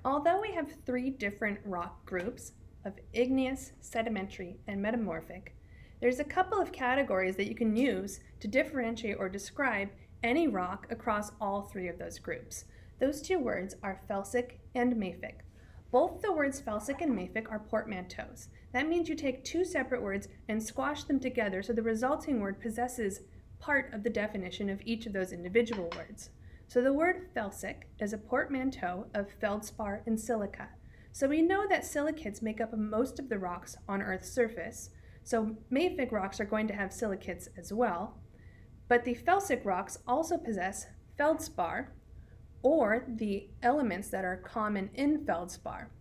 Although we have three different rock groups of igneous, sedimentary, and metamorphic, there's a couple of categories that you can use to differentiate or describe any rock across all three of those groups. Those two words are felsic and mafic. Both the words felsic and mafic are portmanteaus. That means you take two separate words and squash them together so the resulting word possesses part of the definition of each of those individual words. So the word felsic is a portmanteau of feldspar and silica. So we know that silicates make up most of the rocks on Earth's surface. So mafic rocks are going to have silicates as well. But the felsic rocks also possess feldspar, or the elements that are common in feldspar.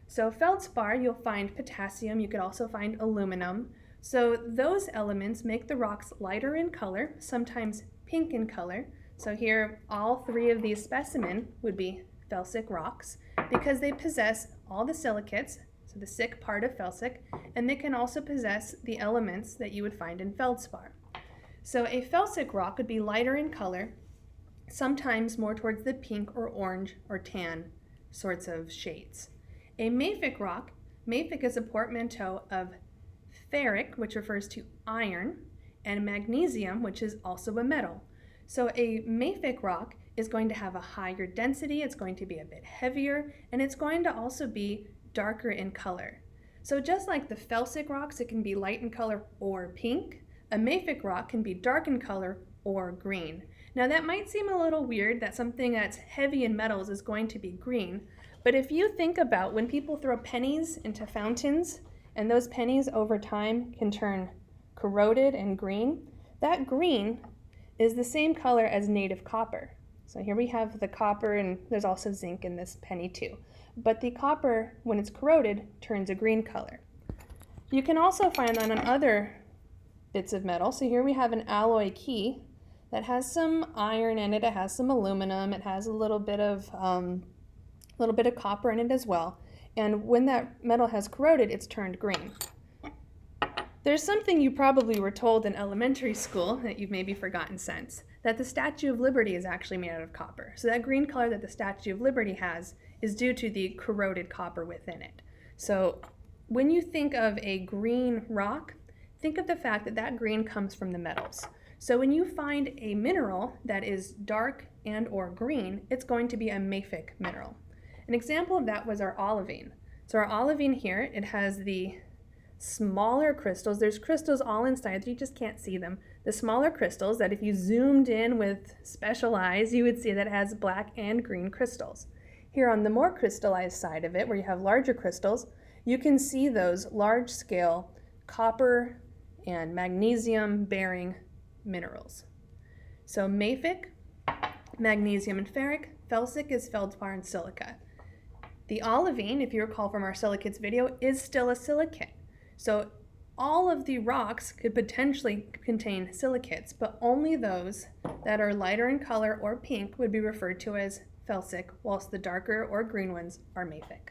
So feldspar, you'll find potassium, you could also find aluminum. So those elements make the rocks lighter in color, sometimes pink in color. So here, all three of these specimens would be Felsic rocks because they possess all the silicates, so the sic part of felsic, and they can also possess the elements that you would find in feldspar. So a felsic rock would be lighter in color, sometimes more towards the pink or orange or tan sorts of shades. A mafic rock, mafic is a portmanteau of ferric, which refers to iron, and magnesium, which is also a metal. So a mafic rock is going to have a higher density, it's going to be a bit heavier, and it's going to also be darker in color. So just like the felsic rocks, it can be light in color or pink, a mafic rock can be dark in color or green. Now that might seem a little weird that something that's heavy in metals is going to be green, but if you think about when people throw pennies into fountains, and those pennies over time can turn corroded and green, that green is the same color as native copper. So here we have the copper, and there's also zinc in this penny too. But the copper, when it's corroded, turns a green color. You can also find that on other bits of metal. So here we have an alloy key that has some iron in it, it has some aluminum, it has a little bit of copper in it as well. And when that metal has corroded, it's turned green. There's something you probably were told in elementary school that you've maybe forgotten since, that the Statue of Liberty is actually made out of copper. So that green color that the Statue of Liberty has is due to the corroded copper within it. So when you think of a green rock, think of the fact that that green comes from the metals. So when you find a mineral that is dark and or green, it's going to be a mafic mineral. An example of that was our olivine. So our olivine here, it has the smaller crystals. There's crystals all inside, you just can't see them. The smaller crystals that if you zoomed in with special eyes, you would see that it has black and green crystals. Here on the more crystallized side of it, where you have larger crystals, you can see those large-scale copper and magnesium-bearing minerals. So mafic, magnesium and ferric, felsic is feldspar and silica. The olivine, if you recall from our silicates video, is still a silicate. So all of the rocks could potentially contain silicates, but only those that are lighter in color or pink would be referred to as felsic, whilst the darker or green ones are mafic.